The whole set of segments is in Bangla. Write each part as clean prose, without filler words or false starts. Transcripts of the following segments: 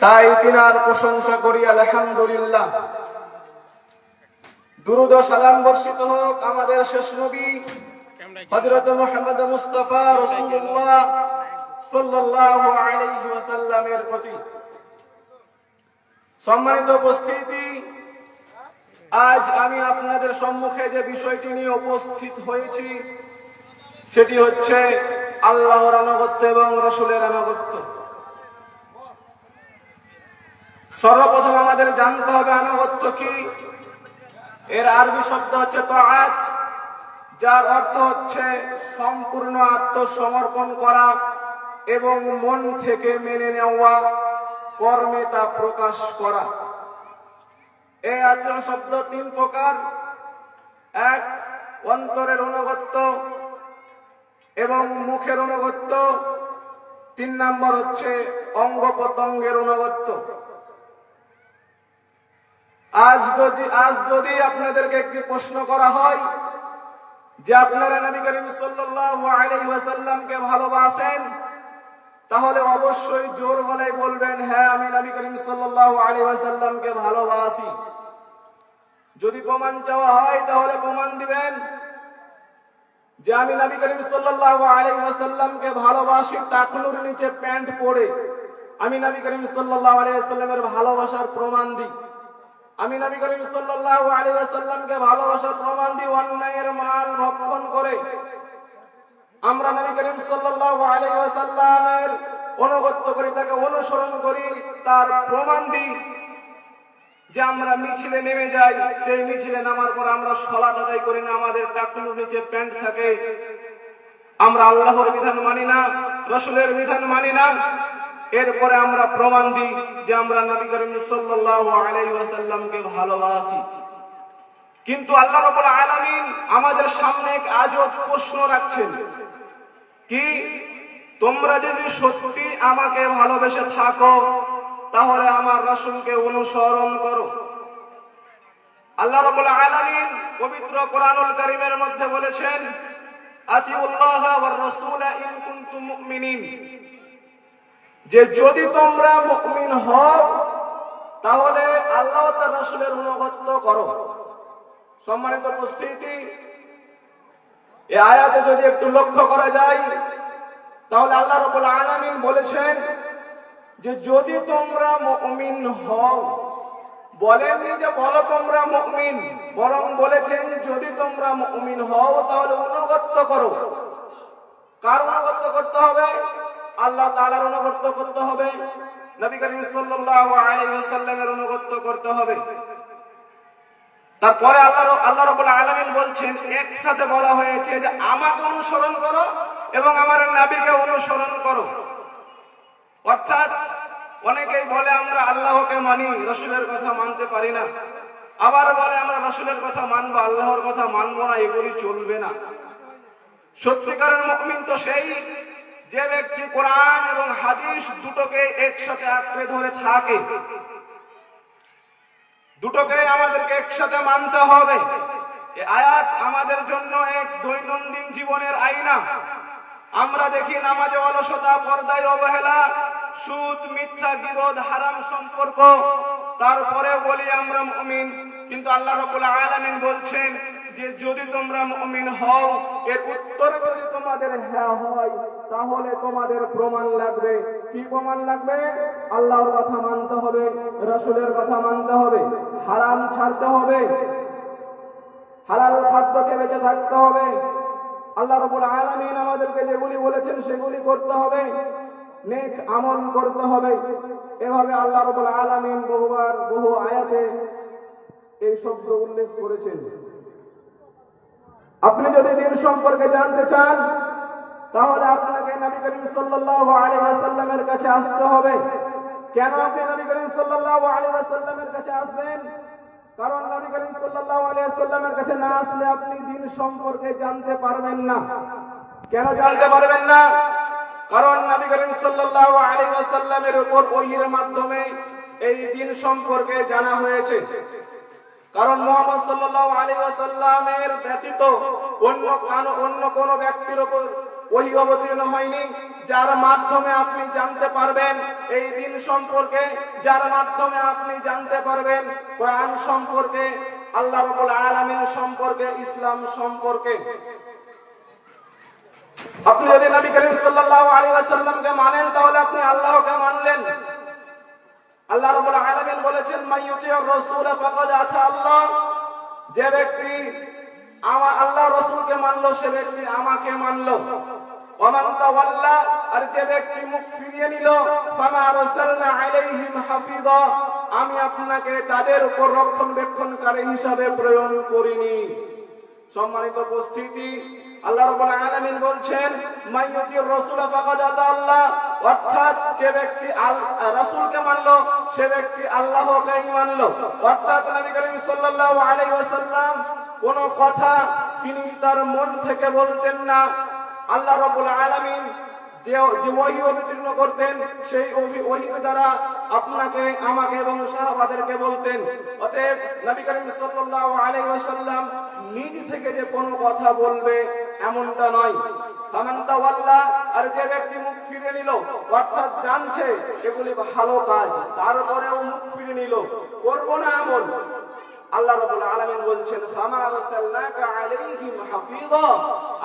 তাই তিনার প্রশংসা করি আলহামদুলিল্লাহ। দুরূদ ও সালাম বর্ষিত হোক আমাদের শেষ নবী হযরত মুহাম্মদ মুস্তাফা রাসূলুল্লাহ সাল্লাল্লাহু আলাইহি ওয়াসাল্লামের প্রতি। সম্মানিত উপস্থিতি, আজ আমি আপনাদের সম্মুখে যে বিষয়টি নিয়ে উপস্থিত হয়েছি সেটি হচ্ছে আল্লাহর আনুগত্য এবং রাসূলের আনুগত্য। সর্বপ্রথম আমাদের জানতে হবে আনুগত্য কি। এর আরবি শব্দ হচ্ছে তাআত, যার অর্থ হচ্ছে সম্পূর্ণ আত্মসমর্পণ করা এবং মন থেকে মেনে নেওয়া, কর্মে তা প্রকাশ করা। এই আত্ম শব্দ তিন প্রকার। এক, অন্তরের অনুগত্য এবং মুখের অনুগত্য। 3 নম্বর হচ্ছে অঙ্গ প্রত্যঙ্গের অনুগত্য। আজ যদি আপনাদেরকে একটি প্রশ্ন করা হয় যে আপনারা নবী করিম সাল্লাল্লাহু আলাইহি ওয়াসাল্লামকে ভালোবাসেন, তাহলে অবশ্যই জোর গলায় বলবেন, হ্যাঁ আমি নবী করিম সাল্লাল্লাহু আলাইহি ওয়াসাল্লামকে ভালোবাসি। যদি প্রমাণ চাওয়া হয় তাহলে প্রমাণ দিবেন যে আমি নবী করিম সাল্লাল্লাহু আলাইহি ওয়াসাল্লামকে ভালোবাসি টাকনুর নিচে প্যান্ট পরে। আমি নবী করিম সাল্লাল্লাহু আলাইহি ওয়াসাল্লামের ভালোবাসার প্রমাণ দিই। আমি নবী করিম সাল্লাল্লাহু আলাইহি ওয়াসাল্লামকে ভালোবাসার প্রমাণ দিই অন্যায়ের মাল ভক্ষণ করে। আমরা নবী করিম সাল্লাল্লাহু আলাইহি ওয়াসাল্লামের অনুগত্য করি, তাকে অনুসরণ করি, তার প্রমাণ দিই যে আমরা মিছিলে নেমে যাই, সেই মিছিলে নামার পর আমরা সালাত আদায় করি না, আমাদের টাকনুর নিচে প্যান্ট থাকে। আমরা আল্লাহর বিধান মানি না, রাসূলের বিধান মানি না। এরপরে আমরা প্রমাণ দিই যে আমরা নবী করিম সাল্লাল্লাহু আলাইহি ওয়াসাল্লামকে ভালোবাসি। কিন্তু আল্লাহ রাব্বুল আলামিন আমাদের সামনে এক আজব প্রশ্ন রাখছেন কি, তোমরা যদি সত্যি আমাকে ভালোবেসে থাকো তাহলে আমার রাসূলকে অনুসরণ করো। আল্লাহ রাব্বুল আলামিন পবিত্র কোরআনুল কারীমের মধ্যে বলেছেন, আতিউল্লাহ ওয়ার রাসূল ইন কুনতুম মুমিনিন, যে যদি তোমরা মুমিন হও তাহলে আল্লাহ ও তার রাসূলের অনুগত্য করো। সম্মানিত উপস্থিতি, এই আয়াতে যদি একটু লক্ষ্য করা যায় তাহলে আল্লাহ রাব্বুল আলামিন বলেছেন যে যদি তোমরা মুমিন হও, বলেননি যে বলো তোমরা মুমিন, বরং বলেছেন যদি তোমরা মুমিন হও তাহলে অনুগত্য করো। কার অনুগত্য করতে হবে? আল্লাহ তাআলার অনুগত্য করতে হবে, নবী করিম সাল্লাল্লাহু আলাইহি ওয়াসাল্লামের অনুগত্য করতে হবে। তারপরে আল্লাহ রাব্বুল আলামিন বলছেন, একসাথে বলা হয়েছে যে আমাকে অনুসরণ করো এবং আমার নবীকে অনুসরণ করো। অর্থাৎ অনেকেই বলে আমরা আল্লাহকে মানি, রাসূলের কথা মানতে পারি না। আবার বলে আমরা রাসূলের কথা মানবো, আল্লাহর কথা মানবো না, এগুলি চলবে না। সত্যিকারের মুমিন তো সেই যে ব্যক্তি কোরআন এবং হাদিস দুটোকে একসাথে আঁকড়ে ধরে থাকে। দুটোকে আমাদেরকে একসাথে মানতে হবে। এই আয়াত আমাদের জন্য এক দৈনন্দিন জীবনের আয়না। আমরা দেখি নামাজে অলসতা, পর্দায় অবহেলা, সুদ, মিথ্যা, গীবত, হারাম সম্পর্ক, তারপরে বলি আমরা মুমিন। কিন্তু আল্লাহ রাব্বুল আলামিন বলছেন যে যদি তোমরা মুমিন হও, এর উত্তরে যদি তোমাদের হ্যাঁ হয় তাহলে তোমাদের প্রমাণ লাগবে। কি প্রমাণ লাগবে? আল্লাহর কথা মানতে হবে, রাসূলের কথা মানতে হবে, হারাম ছাড়তে হবে, হালাল খাদ্যকে বেঁচে থাকতে হবে, আল্লাহ রাব্বুল আলামিন আমাদেরকে যেগুলি বলেছেন সেগুলি করতে হবে, নেক আমল করতে হবে। এভাবে আল্লাহ রাব্বুল আলামিন বহুবার বহু আয়াতে এই শব্দ উল্লেখ করেছেন। আপনি যদি দিন সম্পর্কে জানতে চান তাহলে আপনাকে নবী করিম সাল্লাল্লাহু আলাইহি ওয়াসাল্লামের কাছে আসতে হবে। কেন আপনি নবী করিম সাল্লাল্লাহু আলাইহি ওয়াসাল্লামের কাছে আসবেন? কারণ নবী করিম সাল্লাল্লাহু আলাইহি ওয়াসাল্লামের কাছে না আসলে আপনি দিন সম্পর্কে জানতে পারবেন না। কেন জানতে পারবেন না? কারণ নবী করিম সাল্লাল্লাহু আলাইহি ওয়াসাল্লামের উপর ওহীর মাধ্যমে এই দিন সম্পর্কে জানা হয়েছে। কারণ মুহাম্মদ সাল্লাল্লাহু আলাইহি ওয়াসাল্লামের ব্যতীত অন্য কোন ব্যক্তির উপর ওহী অবতীর্ণ হয়নি যার মাধ্যমে আপনি জানতে পারবেন এই দিন সম্পর্কে, যার মাধ্যমে আপনি জানতে পারবেন কোরআন সম্পর্কে, আল্লাহ রাব্বুল আলামিন সম্পর্কে, ইসলাম সম্পর্কে। আপনি যদি নবী করিম সাল্লাল্লাহু আলাইহি ওয়াসাল্লামকে মানেন তাহলে আপনি আল্লাহকে মানলেন। আল্লাহ রাব্বুল আলামিন বলেছেন মাইয়ুতির রাসূল ফাকাদ আতা আল্লাহ, যে ব্যক্তি আল্লাহ রাসূলকে মানলো সে ব্যক্তি আমাকে মানলো। ওমান তাওয়াল্লা, আর যে ব্যক্তি মুখ ফিরিয়ে নিল, ফামা আরসালনা আলাইহিম হাফিযা, আমি আপনাকে তাদের উপর রক্ষণাবেক্ষণকারী হিসাবে প্রেরণ করিনি। সম্মানিত উপস্থিতি, আল্লাহ রাব্বুল আলামিন বলছেন মাইয়ুতির রাসূল ফাকাদ আতা আল্লাহ, অর্থাৎ যে ব্যক্তি রাসূলকে মানলো সে ব্যক্তি আল্লাহকেই মানলো। অর্থাৎ নবী করিম সাল্লাল্লাহু আলাইহি ওয়াসাল্লাম কোন কথা তিনি তার মন থেকে বলতেন না। আল্লাহ রাব্বুল আলামিন যে ওহী অবতীর্ণ করতেন সেই ওহীর দ্বারা আপনাকে, আমাকে এবং সাহাবাদেরকে বলতেন। অতএব নবী করিম সাল্লাল্লাহু আলাইহি ওয়াসাল্লাম নিজ থেকে যে কোনো কথা বলবে এমনটা নয়। ফামান তাওয়াল্লা, আর যে ব্যক্তি মুখ ফিরে নিল, অর্থাৎ জানছে এগুলি ভালো কাজ তারপরেও মুখ ফিরে নিল, করব না এমন, আল্লাহ রাব্বুল আলামিন বলছেন ফামা আরসালনাকা আলাইহিম হাফিযা,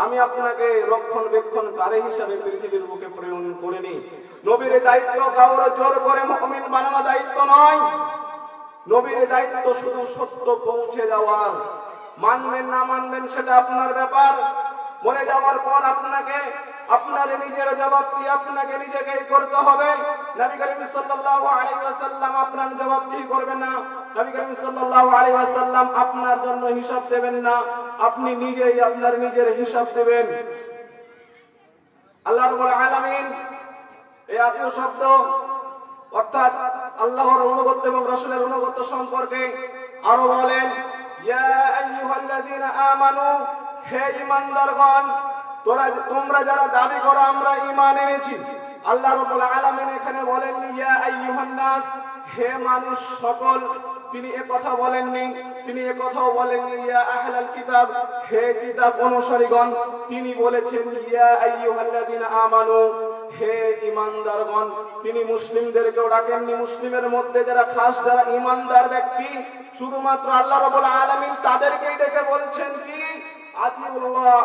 আমি আপনাকে রক্ষণাবেক্ষণকারী হিসেবে পৃথিবীর বুকে প্রেরণ করিনি। নবীর দায়িত্ব কাউরে জোর করে মুমিন বানানো দায়িত্ব নয়। নবীর দায়িত্ব শুধু সত্য পৌঁছে যাওয়ার। মানবেন না মানবেন সেটা আপনার ব্যাপার। মরে যাওয়ার পর আপনাকে আপনার নিজের জবাবদিহি আপনাকে নিজেকেই করতে হবে। নবী করিম সাল্লাল্লাহু আলাইহি ওয়াসাল্লাম আপনার জবাবদিহি করবেন না। নবী করিম সাল্লাল্লাহু আলাইহি ওয়াসাল্লাম আপনার জন্য হিসাব দেবেন না, আপনি নিজেই আপনার নিজের হিসাব দেবেন। আল্লাহ রাব্বুল আলামিন এই আতীয় শব্দ অর্থাৎ আল্লাহর অনুগত্য এবং রাসূলের অনুগত্য সম্পর্কে আরো বলেন ইয়া আইয়ুহাল্লাযীনা আমানু, হে ঈমানদারগণ, তোমরা যারা দাবি করো আমরা ঈমান এনেছি। আল্লাহ রাব্বুল আলামিন এখানে বলেন ইয়া আইয়ুহান নাস, হে মানুষ সকল, তিনি একথা বলেননি। তিনি একথাও বলেননি ইয়া আহলাল কিতাব, হে কিতাব অনুসারীগণ। তিনি বলেছেন ইয়া আইয়ুহাল্লাযীনা আমানু, হে ঈমানদারগণ। তিনি মুসলিমদেরকেও ডাকেননি। মুসলিমের মধ্যে যারা খাস, যারা ঈমানদার ব্যক্তি, শুধুমাত্র আল্লাহ রাব্বুল আলামিন তাদেরকেই ডেকে বলছেন কি আতিউল্লাহ,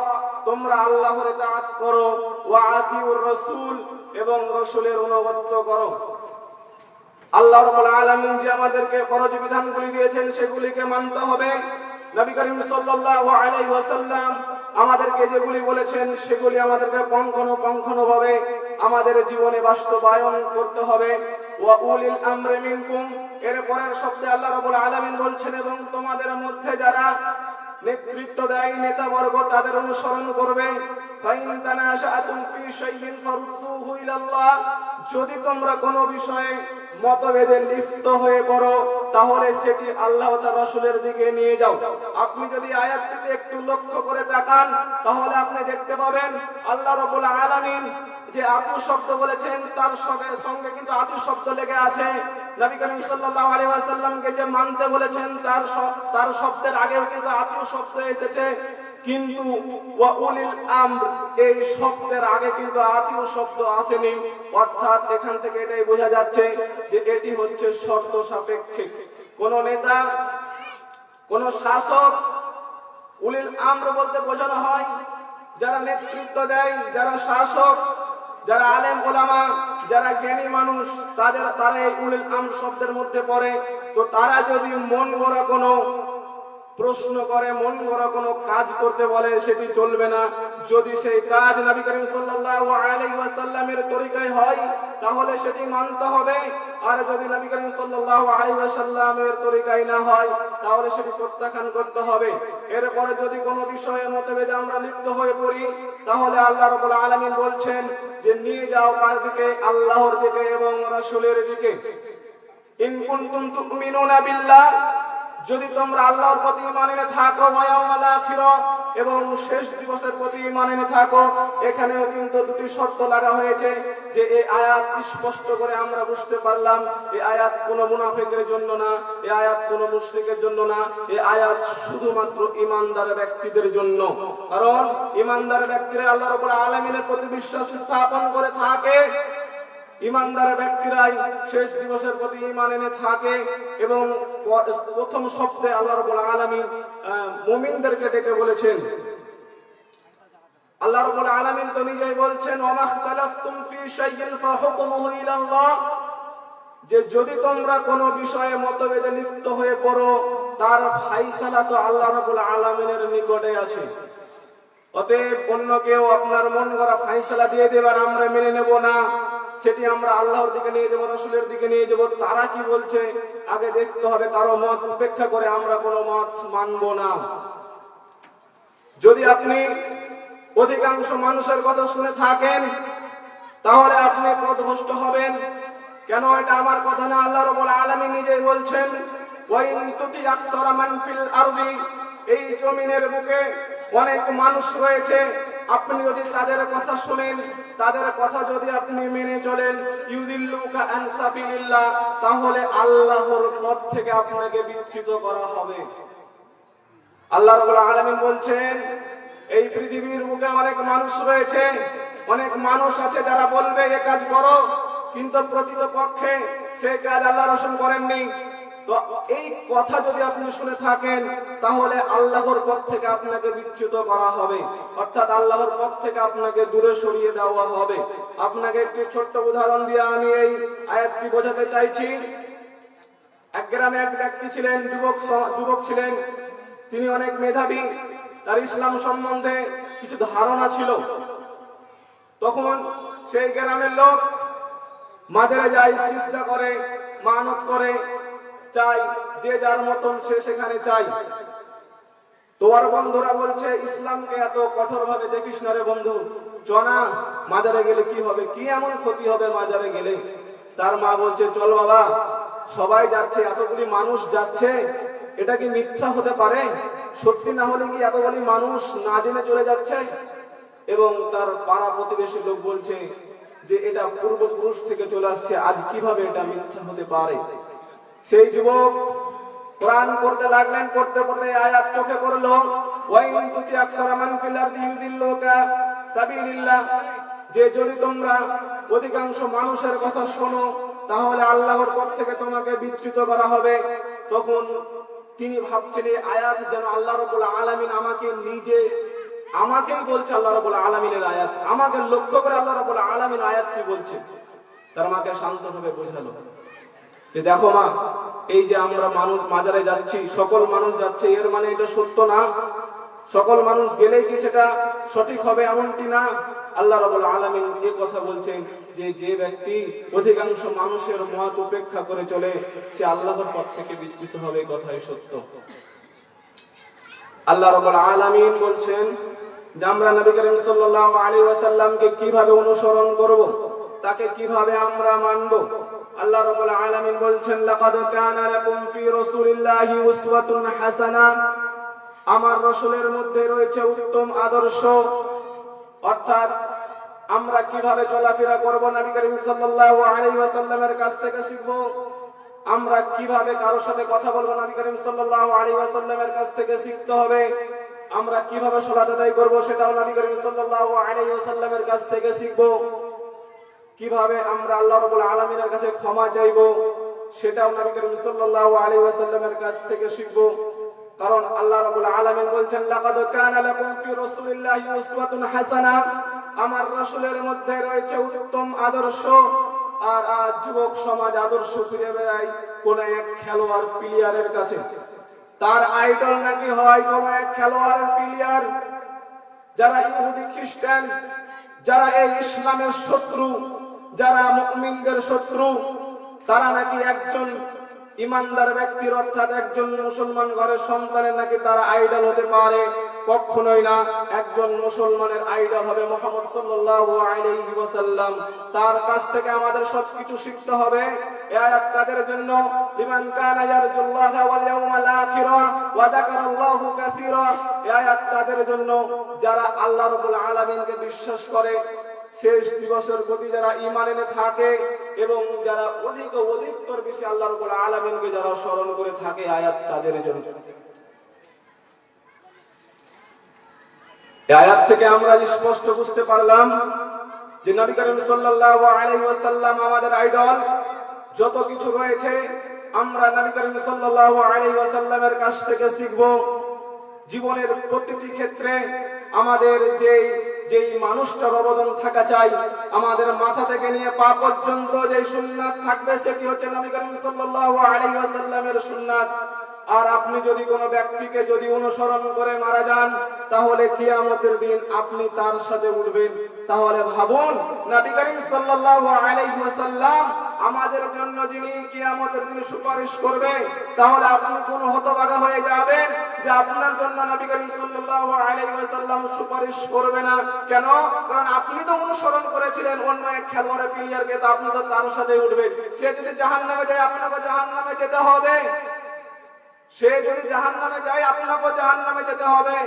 তোমরা আল্লাহর ইতাআত করো, ওয়া আতিউর রাসূল, এবং রাসূলের অনুগত্য করো। আল্লাহ রাব্বুল আলামিন যে আমাদেরকে ফরজ বিধানগুলি দিয়েছেন সেগুলিকে মানতে হবে। নবী করিম সাল্লাল্লাহু আলাইহি ওয়াসাল্লাম আমাদেরকে যেগুলি বলেছেন সেগুলি আমাদেরকে পুঙ্খানুপুঙ্খভাবে আমাদের জীবনে বাস্তবায়ন করতে হবে। ওয়া উলিল আমরি মিনকুম, এর পরের শব্দে আল্লাহ রাব্বুল আলামিন বলছেন এবং তোমাদের মধ্যে যারা নেতৃত্ব দেয়, নেতাবর্গ, তাদের অনুসরণ করবে। ফাইন তানাশাতুম ফি শাইইন ফারুদ্দুহু ইলাল্লাহ, যদি তোমরা কোনো বিষয়ে মতভেদে লিপ্ত হয়ে পড়ো তাহলে সেটি আল্লাহ ও তার রাসূলের দিকে নিয়ে যাও। আপনি যদি আয়াতটিতে একটু লক্ষ্য করে তাকান তাহলে আপনি দেখতে পাবেন আল্লাহ রাব্বুল আলামিন যে আতু শব্দ বলেছেন তার সঙ্গে কিন্তু আতু শব্দ লেগে আছে। নবী করিম সাল্লাল্লাহু আলাইহি ওয়াসাল্লামকে যে মানতে বলেছেন তার শব্দের আগেও কিন্তু আতু শব্দ এসেছে, কিন্তু ওয়া উলিল আমর এই শব্দের আগে কিন্তু আতীয় শব্দ আসেনি। অর্থাৎ এখান থেকে এটাই বোঝা যাচ্ছে যে এটি হচ্ছে শর্ত সাপেক্ষে। কোন নেতা, কোন শাসক, উলিল আমর বলতে বোঝানো হয় যারা নেতৃত্ব দেয়, যারা শাসক, যারা আলেম ওলামা, যারা জ্ঞানী মানুষ, তারা এই উলিল আমর শব্দের মধ্যে পড়ে। তো তারা যদি মন গড়া কোনো প্রশ্ন করে, মন গড়া কোনো কাজ করতে বলে সেটি চলবে না। যদি সেই কাজ নবী করিম সাল্লাল্লাহু আলাইহি ওয়াসাল্লামের তরিকায় হয় তাহলে সেটি মানতে হবে, আর যদি নবী করিম সাল্লাল্লাহু আলাইহি ওয়াসাল্লামের তরিকায় না হয় তাহলে সেটি প্রত্যাখ্যান করতে হবে। এরপরে যদি কোনো বিষয়ে মতভেদে আমরা লিপ্ত হয়ে পড়ি তাহলে আল্লাহ রাব্বুল আলামিন বলছেন যে নিয়ে যাও কার দিকে? আল্লাহর দিকে এবং রাসূলের দিকে। ইন কুনতুম তুমিনুনা বিল্লাহ, যদি তোমরা আল্লাহর প্রতি ঈমান এনে থাকো ওয়া ইয়াউমাল আখিরা এবং শেষ দিবসের প্রতি ঈমান এনে থাকো, এখানেও কিন্তু দুটি শর্ত লাগা হয়েছে। যে এই আয়াত স্পষ্ট করে আমরা বুঝতে পারলাম এই আয়াত কোনো মুনাফিকের জন্য না, এই আয়াত কোনো মুশরিকের জন্য না, এই আয়াত শুধুমাত্র ঈমানদার ব্যক্তিদের জন্য। কারণ ঈমানদার ব্যক্তিরা আল্লাহ রাব্বুল আলামিনের প্রতি বিশ্বাস স্থাপন করে থাকে, ঈমানদার ব্যক্তিরাই শেষ দিবসের প্রতি ঈমান এনে থাকে। এবং প্রথম শব্দে আল্লাহ রাব্বুল আলামিন মুমিনদেরকে ডেকে বলেছেন। আল্লাহ রাব্বুল আলামিন তো নিজেই বলছেন ওয়া মাখতালাফতুম ফি শাইইন ফাহুকমুহু ইলাল্লাহ, যে যদি তোমরা কোনো বিষয়ে মতভেদে লিপ্ত হয়ে পড়ো তার ফায়সালা তো আল্লাহ রাব্বুল আলামিনের নিকটে আছে। অতএব অন্য কেউ আপনার মন গড়া ফায়সালা দিয়ে দেবার আমরা মেনে নেব না, সেটি আমরা আল্লাহর দিকে নিয়ে যাবো, রাসূলের দিকে নিয়ে যাবো। তারা কি বলছে আগে দেখতে হবে, কারো মত উপেক্ষা করে আমরা কোনো মত মানব না। যদি আপনি অধিকাংশ মানুষের কথা শুনে থাকেন তাহলে আপনি পথভ্রষ্ট হবেন। কেন? এটা আমার কথা না, আল্লাহ রাব্বুল আলামিন নিজেই বলছেন ওয়া ইন তুতি আকসারা মান ফিল আরদি, এই জমিনের বুকে অনেক মানুষ রয়েছে, আপনি যদি তাদের কথা শুনেন, তাদের কথা যদি আপনি মেনে চলেন, ইউদিল্লুকা আন সাবিলিল্লাহ, তাহলে আল্লাহর পথ থেকে আপনাকে বিচ্যুত করা হবে। আল্লাহ রাব্বুল আলামিন বলছেন এই পৃথিবীর বুকে অনেক মানুষ রয়েছে, অনেক মানুষ আছে যারা বলবে এ কাজ করো, কিন্তু প্রকৃতপক্ষে সেই কাজ আল্লাহ রাসূল করেননি। তো এই কথা যদি আপনি শুনে থাকেন তাহলে আল্লাহর পথ থেকে আপনাকে বিচ্যুত করা হবে, অর্থাৎ আল্লাহর পথ থেকে আপনাকে দূরে সরিয়ে দেওয়া হবে। আপনাকে একটি ছোট্ট উদাহরণ দিয়ে আমি এই আয়াতটি বোঝাতে চাইছি। এক গ্রামে এক ব্যক্তি ছিলেন, যুবক ছিলেন, তিনি অনেক মেধাবী, তার ইসলাম সম্বন্ধে কিছু ধারণা ছিল। তখন সেই গ্রামের লোক মাজারে যায়, সিজদা করে, মানত করে, চাই যে যার মতন সে সেখানে চাই। তোমার বন্ধুরা বলছে ইসলামকে এত কঠোর ভাবে দেখিস না রে বন্ধু, চনা মাজারে গেলে কি হবে, কি এমন ক্ষতি হবে মাজারে গেলে। তার মা বলছে চল বাবা, সবাই যাচ্ছে, এতগুলি মানুষ যাচ্ছে, এটা কি মিথ্যা হতে পারে? সত্যি না হলে কি এতগুলি মানুষ না জেনে চলে যাচ্ছে? এবং তার পাড়া প্রতিবেশী লোক বলছে যে এটা পূর্বপুরুষ থেকে চলে আসছে, আজ কিভাবে এটা মিথ্যা হতে পারে। সেই যুবক কোরআন পড়তে লাগলেন, পড়তে পড়তে আয়াত চোখে পড়লো ওয়া ইন তুতি আকসারা মান ফিল আরদি ইউদিল্লুকা সাবিলিল্লাহ, যে যদি তোমরা অধিকাংশ মানুষের কথা শোনো তাহলে আল্লাহর পথ থেকে তোমাকে বিচ্যুত করা হবে। তখন তিনি ভাবছেন এই আয়াত যেন আল্লাহ রাব্বুল আলামিন আমাকেই বলছে, আল্লাহ রাব্বুল আলামিনের আয়াত, আমাকে লক্ষ্য করে আল্লাহ রাব্বুল আলামিন আয়াতটি বলছে। তার মাকে শান্তভাবে বোঝালো যে দেখো মা, এই যে আমরা মানুষ মাজারে যাচ্ছি, সকল মানুষ যাচ্ছে, এর মানে এটা সত্য না। সকল মানুষ গেলেই কি সেটা সঠিক হবে এমনটি না। আল্লাহ রাব্বুল আলামিন এই কথা বলছেন যে যে ব্যক্তি অধিকাংশ মানুষের মত উপেক্ষা করে চলে সে আল্লাহর পথ থেকে বিচ্যুত হবে, কথাই সত্য। আল্লাহ রাব্বুল আলামিন বলছেন যে আমরা নবী করিম সাল্লাল্লাহু আলাইহি ওয়াসাল্লামকে কিভাবে অনুসরণ করব, তাকে কিভাবে আমরা মানব। আল্লাহ রাব্বুল আলামিন বলছেন লাকাদ কানা লাকুম ফি রাসূলিল্লাহি উসওয়াতুন হাসানাহ, আমার রাসূলের মধ্যে রয়েছে উত্তম আদর্শ। অর্থাৎ আমরা কিভাবে চলাফেরা করব নবী করিম সাল্লাল্লাহু আলাইহি ওয়াসাল্লামের কাছ থেকে শিখব। আমরা কিভাবে কারোর সাথে কথা বলবো নবী করিম সাল্লাল্লাহু আলাইহি ওয়াসাল্লামের কাছ থেকে শিখতে হবে। আমরা কিভাবে সালাত আদায় করব সেটাও নবী করিম সাল্লাল্লাহু আলাইহি ওয়াসাল্লামের কাছ থেকে শিখব। কিভাবে আমরা আল্লাহ রাব্বুল আলামিনের কাছে ক্ষমা চাইবো সেটাও নবী করিম সাল্লাল্লাহু আলাইহি ওয়াসাল্লামের কাছ থেকে শিখব। কারণ আল্লাহ রাব্বুল আলামিন বলছেন লাকাদ কানা লাকুম ফি রাসূলিল্লাহি উসওয়াতুন হাসানাহ, আমার রাসূলের মধ্যে রয়েছে উত্তম আদর্শ। আর আজ যুবক সমাজ আদর্শ খুঁজে বেড়ায় কোন এক খেলোয়াড় প্লেয়ারের কাছে, তার আইডল নাকি হয় কোন এক খেলোয়াড় প্লেয়ার। যারা ইহুদি খ্রিস্টান, যারা এই ইসলামের শত্রু, যারা মুমিনদের শত্রু, তারা নাকি একজন ইমানদার ব্যক্তির অর্থাৎ একজন মুসলমান ঘরের সন্তানের নাকি তার আইডল হতে পারে, কখনোই না। একজন মুসলমানের আইডল হবে মুহাম্মদ সাল্লাল্লাহু আলাইহি ওয়াসাল্লাম। তার কাছ থেকে আমাদের সবকিছু শিখতে হবে। এই আয়াত কাদের জন্য? লিমান কানা ইয়ারজুল্লাহা ওয়াল ইয়াউমাল আখিরা ওয়া যাকারাল্লাহু কাসীরা। এই আয়াত তাদের জন্য যারা আল্লাহ রাব্বুল আলামিনকে বিশ্বাস করে, শেষ দিবসের প্রতি যারা ঈমান এনে থাকে এবং যারা অধিকতর বেশি আল্লাহ রাব্বুল আলামিনকে যারা স্মরণ করে থাকে, আয়াত তাদের জন্য। এই আয়াত থেকে আমরা স্পষ্ট বুঝতে পারলাম যে নবী করিম সাল্লাল্লাহু আলাইহি ওয়াসাল্লাম আমাদের আইডল। যত কিছু রয়েছে আমরা নবী করিম সাল্লাল্লাহু আলাইহি ওয়াসাল্লামের কাছ থেকে শিখব। জীবনের প্রতিটি ক্ষেত্রে আমাদের যেই মানুষটার অবদান থাকা চাই, আমাদের মাথা থেকে নিয়ে পা পর্যন্ত যে সুন্নাত থাকবে সেটি হচ্ছে নবী করিম সাল্লাল্লাহু আলাইহি ওয়াসাল্লামের সুন্নাত। আর আপনি যদি কোনো ব্যক্তিকে যদি অনুসরণ করে মারা যান, তাহলে কিয়ামতের দিন আপনি তার সাথে উঠবেন। তাহলে ভাবুন, নবী করিম সাল্লাল্লাহু আলাইহি ওয়াসাল্লাম আমাদের জন্য যিনি কিয়ামতের দিন সুপারিশ করবে, তাহলে আপনি কোন হতভাগা হয়ে যাবেন যে আপনার জন্য নবী করিম সাল্লাল্লাহু আলাইহি ওয়াসাল্লাম সুপারিশ করবে না। কেন? কারণ আপনি তো অনুসরণ করেছিলেন অন্য এক খেলোয়াড়ের প্লেয়ারকে, তো আপনি তো তার সাথে উঠবেন। সে যদি জাহান্নামে যায়, আপনাকে জাহান্নামে যেতে হবে। সে যদি জাহান্নামে যায়, আপনাকে জাহান্নামে যেতে হবে।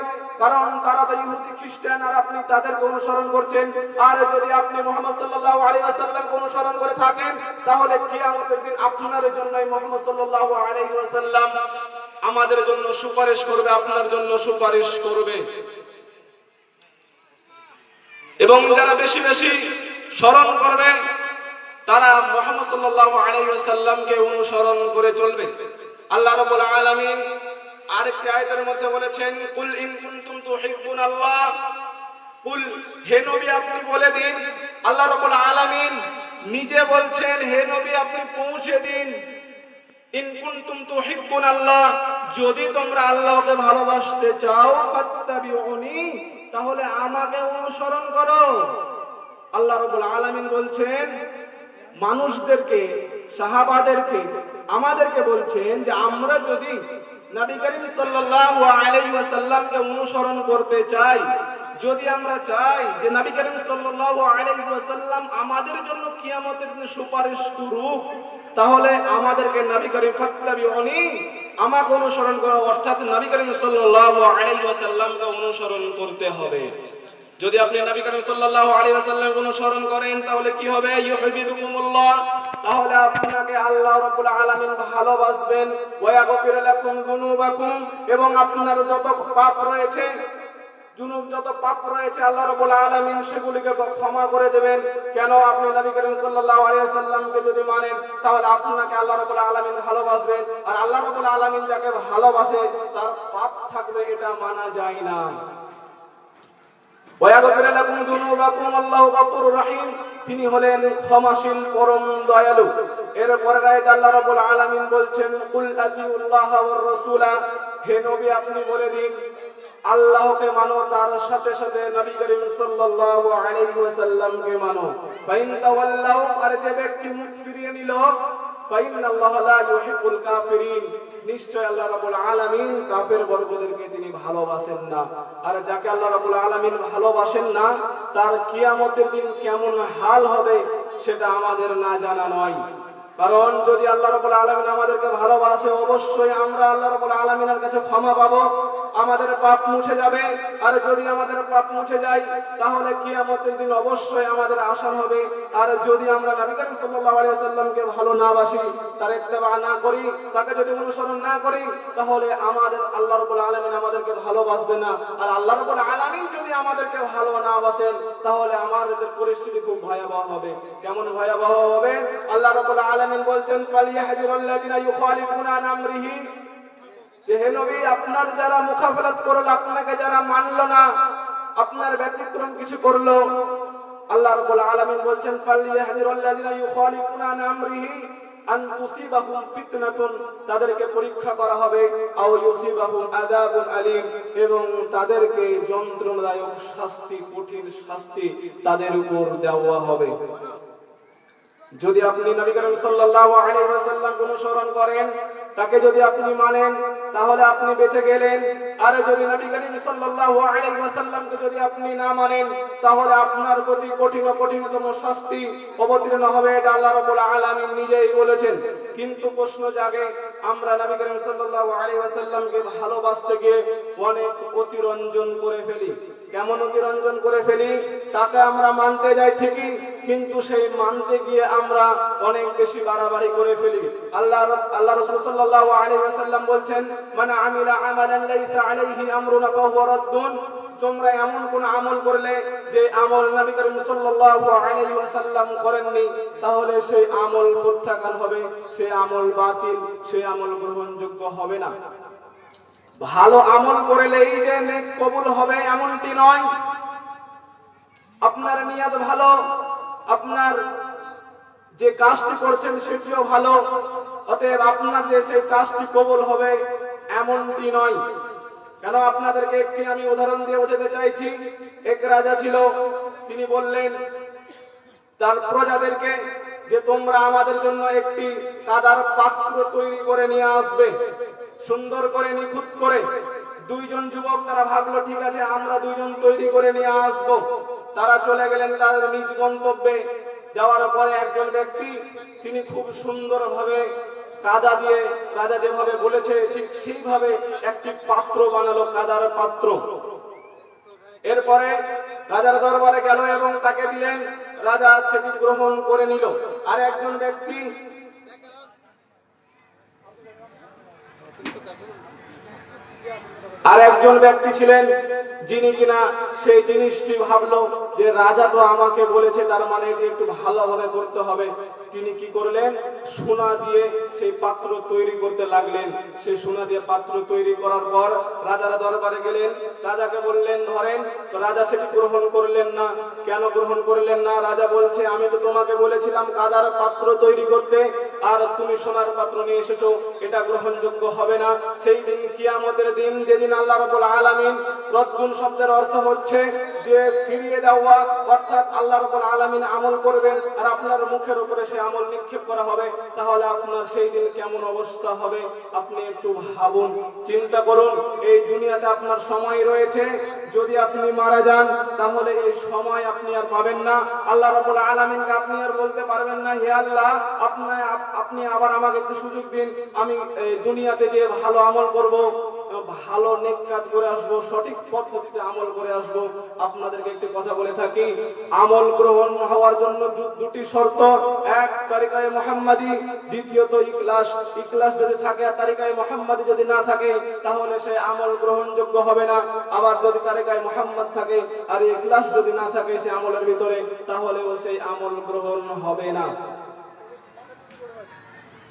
কারণ তারা তো ইহুদি খ্রিস্টান, আর আপনি তাদেরকে অনুসরণ করছেন। আর যদি আপনি মুহাম্মদ সাল্লাল্লাহু আলাইহি ওয়াসাল্লামকে অনুসরণ করে থাকেন, তাহলে কিয়ামতের দিন আপনার জন্যই মুহাম্মদ সাল্লাল্লাহু আলাইহি ওয়াসাল্লাম আমাদের জন্য সুপারিশ করবে, আপনার জন্য সুপারিশ করবে। এবং যারা বেশি বেশি স্মরণ করবে, তারা মুহাম্মদ সাল্লাল্লাহু আলাইহি ওয়াসাল্লামকে অনুসরণ করে চলবে। আল্লাহ রাব্বুল আলামিন আরেকটি আয়াতের মধ্যে বলেছেন, কুল ইন কুনতুম তুহিব্বুনাল্লাহ, কুল, হে নবী আপনি বলে দিন। আল্লাহ রাব্বুল আলামিন নিজে বলছেন, হে নবী আপনি পৌঁছে দিন, ইন কুনতুম তুহিব্বুনাল্লাহ, যদি তোমরা আল্লাহকে ভালোবাসতে চাও, ফাত্তাবিউনি, তাহলে আমাকে অনুসরণ করো। আল্লাহ রাব্বুল আলামিন বলছেন মানুষদেরকে, সাহাবাদেরকে, আমাদেরকে বলছেন যে আমরা যদি নবী করিম সাল্লাল্লাহু আলাইহি ওয়াসাল্লামকে অনুসরণ করতে চাই, যদি আমরা চাই যে নবী করিম সাল্লাল্লাহু আলাইহি ওয়াসাল্লাম আমাদের জন্য কিয়ামতের দিনে সুপারিশ করুক, তাহলে আমাদেরকে নবী করিম ফাত্তাবিউনি, আমাকে অনুসরণ করো, অর্থাৎ নবী করিম সাল্লাল্লাহু আলাইহি ওয়াসাল্লামকে অনুসরণ করতে হবে। যদি আপনি নবী করিম সাল্লাল্লাহু আলাইহি ওয়াসাল্লামকে অনুসরণ করেন, তাহলে কি হবে? ইউহিব্বুকুমুল্লাহ, তাহলে আপনাকে আল্লাহ রাব্বুল আলামিন ভালোবাসবেন। ওয়া ইয়াগফির লাকুম যুনুবাকুম, এবং আপনার যত পাপ রয়েছে, যত পাপ রয়েছে আল্লাহ রাব্বুল আলামিন সেগুলিকে ক্ষমা করে দেবেন। কেন? আপনি নবী করিম সাল্লাল্লাহু আলাইহি ওয়াসাল্লামকে যদি মানেন, তাহলে আপনাকে আল্লাহ রাব্বুল আলামিন ভালোবাসবেন। আর আল্লাহ রাব্বুল আলামিন যাকে ভালোবাসে তার পাপ থাকবে, এটা মানা যায় না। তিনি হলেন ক্ষমাশীল, পরম দয়ালু। এরপরে আল্লাহ রাব্বুল আলামিন বলছেন, কুল আতিউল্লাহ ওয়ার রাসূলা, হে নবী আপনি বলে দিন আল্লাহকে মানো, তার সাথে সাথে নবী করিম সাল্লাল্লাহু আলাইহি ওয়াসাল্লামকে মানো। ফাইন তাওয়াল্লাউ, আর যে ব্যক্তি মুখ ফিরিয়ে নিল, ফাইন্নাল্লাহা লা ইউহিব্বুল কাফিরিন, নিশ্চয় আল্লাহ রাব্বুল আলামিন কাফের বর্গদেরকে তিনি ভালোবাসেন না। আর যাকে আল্লাহ রাব্বুল আলামিন ভালোবাসেন না, তার কিয়ামতের দিন কেমন হাল হবে সেটা আমাদের না জানা নয়। কারণ যদি আল্লাহ রাব্বুল আলামিন আমাদেরকে ভালোবাসে, অবশ্যই আমরা আল্লাহ রাব্বুল আলামিনের কাছে ক্ষমা পাবো, আমাদের পাপ মুছে যাবে। আর যদি আমাদের পাপ মুছে যায়, তাহলে কিয়ামতের দিন অবশ্যই আমাদের আসান হবে। আর যদি আমরা নবী করিম সাল্লাল্লাহু আলাইহি ওয়াসাল্লামকে ভালো না বাসি, তার ইত্তেবা না করি, তাকে যদি অনুসরণ না করি, তাহলে আমাদের আল্লাহ রাব্বুল আলামিন আমাদেরকে ভালোবাসবে না। আর আল্লাহ রাব্বুল আলামিন যদি আমাদেরকে ভালো না বাসেন, তাহলে আমাদের পরিস্থিতি খুব ভয়াবহ হবে। কেমন ভয়াবহ হবে? আল্লাহ রাব্বুল আলামিন বলছেন, ফালিয়াহযিরাল্লাযিনা ইউখালিফুনা আন আমরিহি, যে হে নবী আপনার যারা মুখাফালাত করলো, আপনাকে যারা মানলো না, আপনার ব্যতিক্রম কিছু করলো, আল্লাহ রাব্বুল আলামিন বলছেন, ফালিয়াহযিরাল্লাযিনা ইউখালিফুনা আন আমরিহি আন তুসিবাহুম ফিতনাতুন, তাদেরকে পরীক্ষা করা হবে, আও ইউসিবাহুম আযাবুন আলীম, এবং তাদেরকে যন্ত্রণাদায়ক শাস্তি, কঠিন শাস্তি তাদের উপর দেওয়া হবে। যদি আপনি নবী করিম সাল্লাল্লাহু আলাইহি ওয়াসাল্লামকে অনুসরণ করেন, তাকে যদি আপনি মানেন, তাহলে আপনি বেঁচে গেলেন। আর যদি নবী করিম সাল্লাল্লাহু আলাইহি ওয়াসাল্লামকে যদি আপনি না মানেন, তাহলে আপনার প্রতি কঠিনতম শাস্তি অবতীর্ণ হবে। এটা আল্লাহ রাব্বুল আলামিন নিজেই বলেছেন। কিন্তু প্রশ্ন জাগে, আমরা নবী করিম সাল্লাল্লাহু আলাইহি ওয়াসাল্লামকে ভালোবাসতে গিয়ে অনেক অতিরঞ্জন করে ফেলি। কেমন অতিরঞ্জন করে ফেলি? তাকে আমরা মানতে যাই ঠিকই, কিন্তু সেই মানতে গিয়ে আমরা অনেক বেশি বাড়াবাড়ি করে ফেলি। আল্লাহ রাসূল সাল্লাল্লাহু আলাইহি ওয়াসাল্লাম বলছেন, মান আমিলা আমালান লাইসা আলাইহি আমরুনা ফাহুয়া রাদ্দুন। তোমরা এমন কোন আমল করলে যে আমল নবী করিম সাল্লাল্লাহু আলাইহি ওয়াসাল্লাম করেননি, তাহলে সেই আমল প্রত্যাখ্যান হবে, সেই আমল বাতিল, সেই আমল গ্রহণযোগ্য হবে না। ভালো আমল করলেই যে নেক কবুল হবে এমনটি নয়। আপনার নিয়ত ভালো, আপনার যে কাজটি করছেন সেটিও ভালো, অতএব আপনার যে সেই কাজটি কবুল হবে এমনটি নয়। কেন? আপনাদেরকে একটি আমি উদাহরণ দিয়ে বোঝাতে চাইছি। এক রাজা ছিল, তিনি বললেন তার প্রজাদেরকে যে তোমরা আমাদের জন্য একটি কাদার পাত্র তৈরি করে নিয়ে আসবে, সুন্দর করে নিখুঁত করে। দুইজন যুবক তারা ভাবলো ঠিক আছে, আমরা দুইজন তৈরি করে নিয়ে আসবো। তারা চলে গেলেন তাদের নিজ গন্তব্যে। যাওয়ার পরে একজন ব্যক্তি, তিনি খুব সুন্দরভাবে কাদা দিয়ে রাজা যেভাবে বলেছে ঠিক সেইভাবে একটি পাত্র বানালো, কাদার পাত্র। এরপরে রাজার দরবারে গেল এবং তাকে দিলেন। রাজা সেটি গ্রহণ করে নিল। আর একজন ব্যক্তি ছিলেন, যিনি কিনা সেই জিনিসটি ভাবলো যে রাজা তো আমাকে বলেছে, তার মানে এটি একটু ভালোভাবে করতে হবে। তিনি কি করলেন? সোনা দিয়ে সেই পাত্র তৈরি করতে লাগলেন। সেই সোনা দিয়ে পাত্র তৈরি করার পর রাজার দরবারে গেলেন, রাজাকে বললেন ধরেন। তো রাজা সেটি গ্রহণ করলেন না। কেন গ্রহণ করলেন না? রাজা বলছে আমি তো তোমাকে বলেছিলাম কাদার পাত্র তৈরি করতে, আর তুমি সোনার পাত্র নিয়ে এসেছো, এটা গ্রহণযোগ্য হবে না। সেই দিন কিয়ামতের দিন, যেদিন আল্লাহ রাব্বুল আলামিন, রদ্দুন শব্দের অর্থ হচ্ছে যে ফিরিয়ে দেওয়া, অর্থাৎ আল্লাহ রাব্বুল আলামিন আমল করবেন আর আপনার মুখের উপরে সেই আমল নিক্ষেপ করা হবে, তাহলে আপনার সেই দিন কেমন অবস্থা হবে আপনি একটু ভাবুন, চিন্তা করুন। এই দুনিয়াতে আপনার সময় রয়েছে, যদি আপনি মারা যান তাহলে এই সময় আপনি আর পাবেন না। আল্লাহ রাব্বুল আলামিনকে আপনি আর বলতে পারবেন না হে আল্লাহ আপনি আবার আমাকে একটু সুযোগ দিন, আমি এই দুনিয়াতে যে ভালো আমল করব, ভালো নেক কাজ করে আসবো, সঠিক পদ্ধতিতে আমল করে আসবো। আপনাদেরকে একটি কথা বলে থাকি, আমল গ্রহণ হওয়ার জন্য দুটি শর্ত। এক, তরিকায়ে মুহাম্মাদি, দ্বিতীয়ত ইখলাস। ইখলাস যদি থাকে আর তরিকায়ে মুহাম্মাদি যদি না থাকে, তাহলে সেই আমল গ্রহণযোগ্য হবে না। আবার যদি তরিকায়ে মুহাম্মাদ থাকে আর ইখলাস যদি না থাকে সেই আমলের ভিতরে, তাহলেও সেই আমল গ্রহণ হবে না।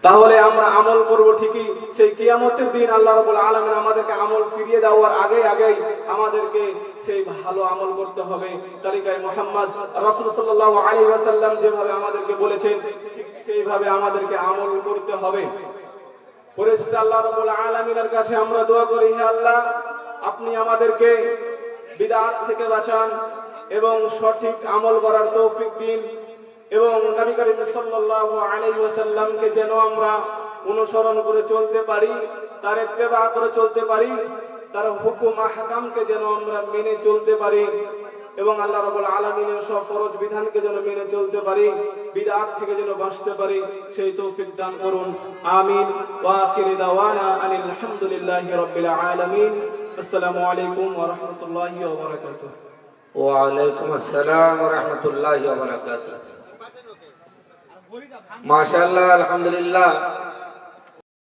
তাহলে আমরা আমল করব ঠিকই, সেই কিয়ামতের দিন আল্লাহ রাব্বুল আলামিন আমাদেরকে আমল ফিরিয়ে দেওয়ার আগেই আমাদেরকে সেই ভালো আমল করতে হবে। তরিকায়ে মুহাম্মদ, রাসূল সাল্লাল্লাহু আলাইহি ওয়াসাল্লাম যেভাবে আমাদেরকে বলেছেন ঠিক সেইভাবে আমাদেরকে আমল করতে হবে। পরিশেষে আল্লাহ রাব্বুল আলামিনের কাছে আমরা দোয়া করি, হে আল্লাহ আপনি আমাদেরকে বিদআত থেকে বাঁচান এবং সঠিক আমল করার তৌফিক দিন, এবং নবী করিম সাল্লাল্লাহু আলাইহি ওয়াসাল্লামকে যেন আমরা অনুসরণ করে চলতে পারি, তার ইত্তেবা করে চলতে পারি, তার হুকুম আহকামকে যেন আমরা মেনে চলতে পারি, এবং আল্লাহ রাব্বুল আলামিনের সব ফরজ বিধানকে যেন মেনে চলতে পারি, বিদআত থেকে যেন বাঁচতে পারি, সেই তৌফিক দান করুন। আমিন। ওয়া আখিরু দাওয়ানা আনিল হামদুলিল্লাহি রাব্বিল আলামিন। আসসালামু আলাইকুম ওয়া রাহমাতুল্লাহি ওয়া বারাকাতুহু। ওয়া আলাইকুম আসসালাম ওয়া রাহমাতুল্লাহি ওয়া বারাকাতুহু। মাশাআল্লাহ, আলহামদুলিল্লাহ।